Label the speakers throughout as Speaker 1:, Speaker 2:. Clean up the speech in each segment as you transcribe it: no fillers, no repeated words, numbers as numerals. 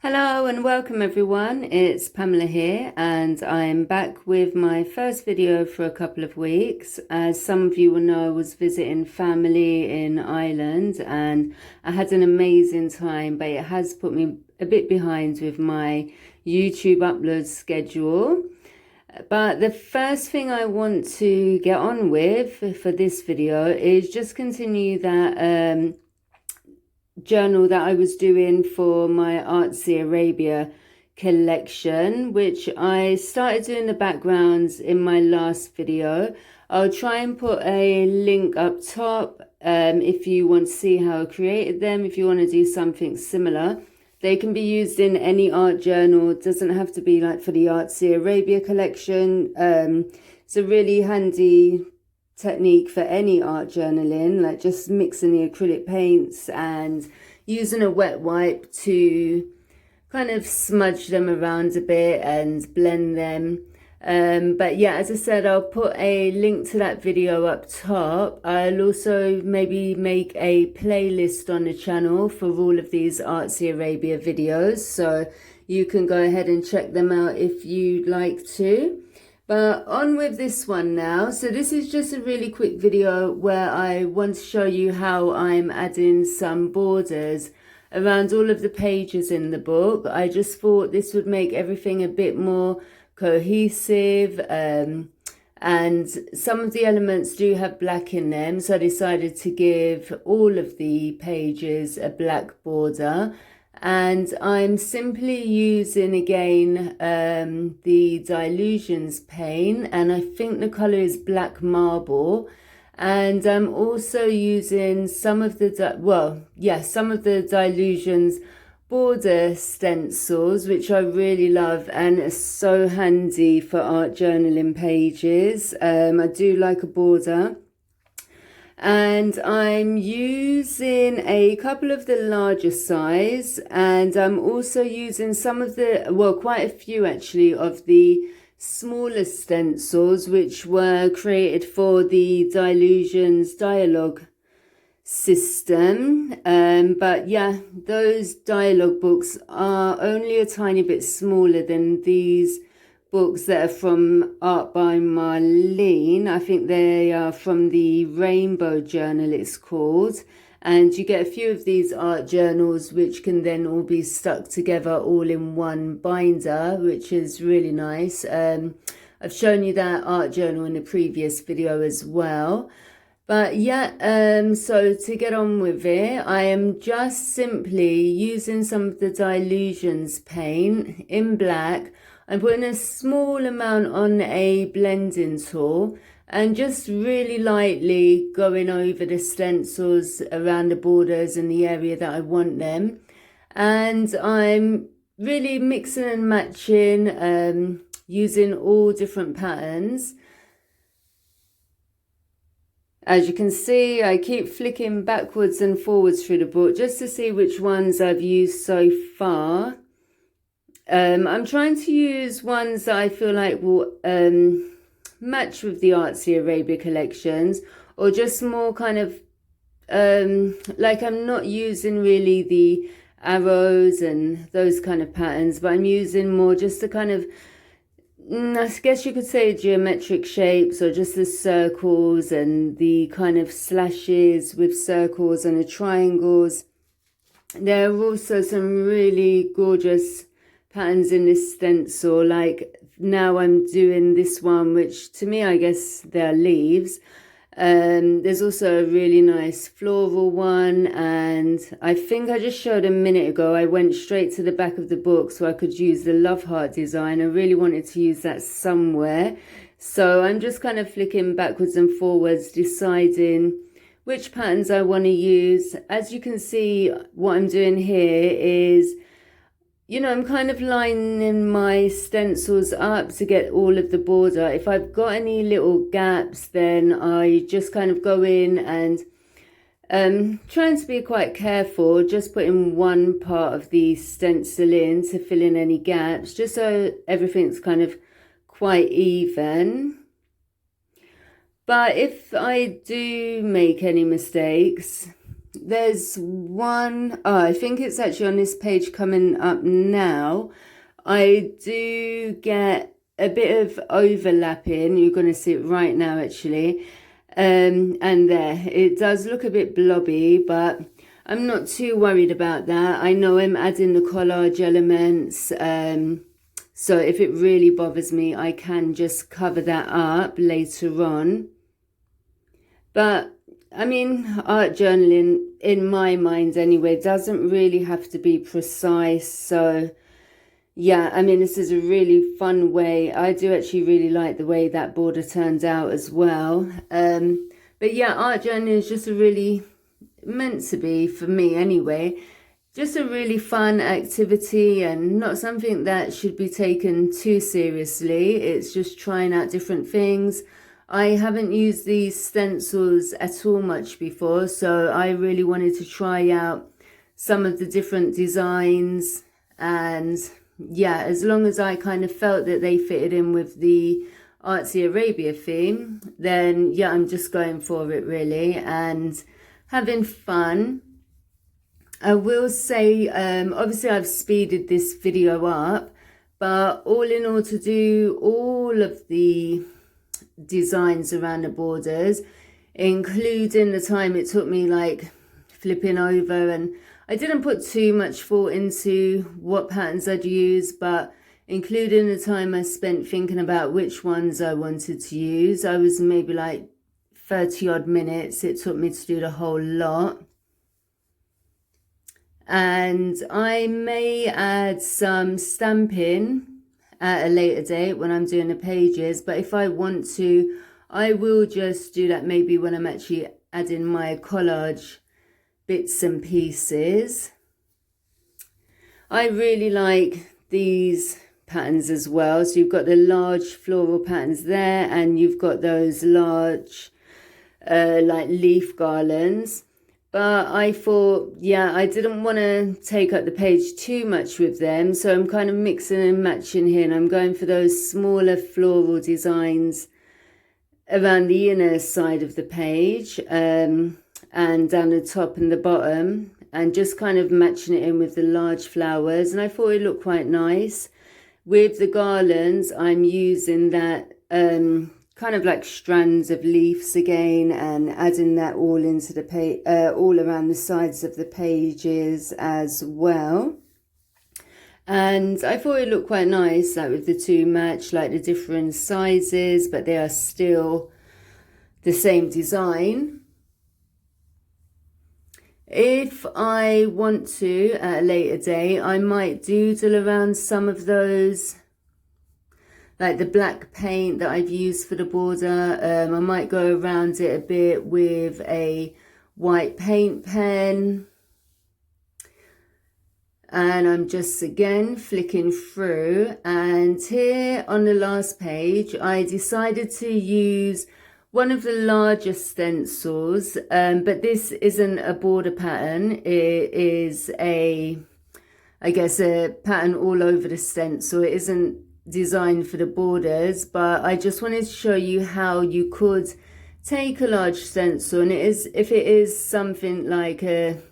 Speaker 1: Hello and welcome everyone, it's Pamela here and I'm back with my first video for a couple of weeks. As some of you will know, I was visiting family in Ireland and I had an amazing time, but it has put me a bit behind with my YouTube upload schedule. But the first thing I want to get on with for this video is just continue that journal that I was doing for my Artsy Arabia collection, which I started doing the backgrounds in my last video. I'll try and put a link up top if you want to see how I created them. If you want to do something similar, they can be used in any art journal. It doesn't have to be like for the Artsy Arabia collection. It's a really handy technique for any art journaling, like just mixing the acrylic paints and using a wet wipe to kind of smudge them around a bit and blend them. But yeah, as I said, I'll put a link to that video up top. I'll also maybe make a playlist on the channel for all of these Artsy Arabia videos, so you can go ahead and check them out if you'd like to. But on with this one now. So this is just a really quick video where I want to show you how I'm adding some borders around all of the pages in the book. I just thought this would make everything a bit more cohesive, and some of the elements do have black in them, so I decided to give all of the pages a black border. And I'm simply using again the Dylusions paint, and I think the color is black marble. And I'm also using some of the Dylusions border stencils, which I really love and are so handy for art journaling pages. I do like a border. And I'm using a couple of the larger size, and I'm also using some of the, quite a few actually, of the smaller stencils, which were created for the Dylusions dialogue system. But yeah, those dialogue books are only a tiny bit smaller than these books that are from Art by Marlene. I think they are from the Rainbow Journal, it's called. And you get a few of these art journals which can then all be stuck together all in one binder, which is really nice. I've shown you that art journal in a previous video as well. But yeah, so to get on with it, I am just simply using some of the Dylusions paint in black. I'm putting a small amount on a blending tool and just really lightly going over the stencils around the borders and the area that I want them. And I'm really mixing and matching, using all different patterns. As you can see, I keep flicking backwards and forwards through the book just to see which ones I've used so far. I'm trying to use ones that I feel like will match with the Artsy Arabia collections, or just more kind of like I'm not using really the arrows and those kind of patterns, but I'm using more just the kind of, I guess you could say, geometric shapes, or just the circles and the kind of slashes with circles and the triangles. There are also some really gorgeous patterns in this stencil, like now I'm doing this one, which to me I guess they're leaves. There's also a really nice floral one, and I think I just showed a minute ago I went straight to the back of the book so I could use the love heart design. I really wanted to use that somewhere, so I'm just kind of flicking backwards and forwards, deciding which patterns I want to use. As you can see, what I'm doing here is, you know, I'm kind of lining my stencils up to get all of the border. If I've got any little gaps, then I just kind of go in and trying to be quite careful, just putting one part of the stencil in to fill in any gaps, just so everything's kind of quite even. But if I do make any mistakes, there's one, oh, I think it's actually on this page coming up now. I do get a bit of overlapping. You're going to see it right now, actually. And there, it does look a bit blobby, but I'm not too worried about that. I know I'm adding the collage elements. So if it really bothers me, I can just cover that up later on. But I mean, art journaling, in my mind anyway, doesn't really have to be precise. So yeah, I mean, this is a really fun way. I do actually really like the way that border turned out as well. But yeah, art journaling is just a really, meant to be, for me anyway, just a really fun activity and not something that should be taken too seriously. It's just trying out different things. I haven't used these stencils at all much before, so I really wanted to try out some of the different designs. And yeah, as long as I kind of felt that they fitted in with the Artsy Arabia theme, then yeah, I'm just going for it really and having fun. I will say, obviously I've speeded this video up, but all in all, to do all of the designs around the borders, including the time it took me like flipping over, and I didn't put too much thought into what patterns I'd use, but including the time I spent thinking about which ones I wanted to use, I was maybe like 30 odd minutes it took me to do the whole lot. And I may add some stamping at a later date when I'm doing the pages, but if I want to, I will just do that maybe when I'm actually adding my collage bits and pieces. I really like these patterns as well. So you've got the large floral patterns there, and you've got those large like leaf garlands. But I thought, yeah, I didn't want to take up the page too much with them. So I'm kind of mixing and matching here. And I'm going for those smaller floral designs around the inner side of the page and down the top and the bottom. And just kind of matching it in with the large flowers. And I thought it looked quite nice. With the garlands, I'm using that kind of like strands of leaves again, and adding that all into the page, all around the sides of the pages as well. And I thought it looked quite nice, like with the two match, like the different sizes, but they are still the same design. If I want to, at a later date, I might doodle around some of those, like the black paint that I've used for the border. I might go around it a bit with a white paint pen. And I'm just again flicking through. And here on the last page, I decided to use one of the larger stencils, but this isn't a border pattern. It is I guess a pattern all over the stencil. It isn't designed for the borders, but I just wanted to show you how you could take a large stencil, and if it is something like a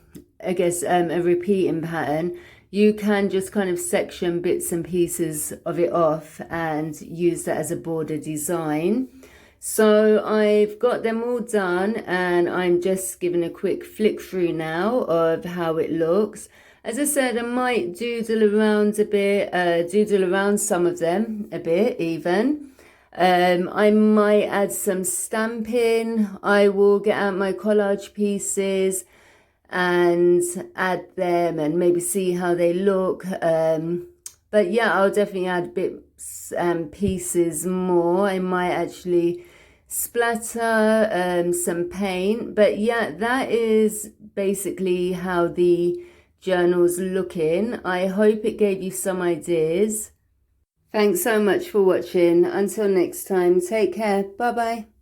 Speaker 1: repeating pattern, you can just kind of section bits and pieces of it off and use that as a border design. So I've got them all done, and I'm just giving a quick flick through now of how it looks. As I said, I might doodle around a bit, doodle around some of them a bit even. I might add some stamping. I will get out my collage pieces and add them and maybe see how they look. But yeah, I'll definitely add bits and pieces more. I might actually splatter some paint. But yeah, that is basically how the journal's looking. I hope it gave you some ideas. Thanks so much for watching. Until next time, take care. Bye bye.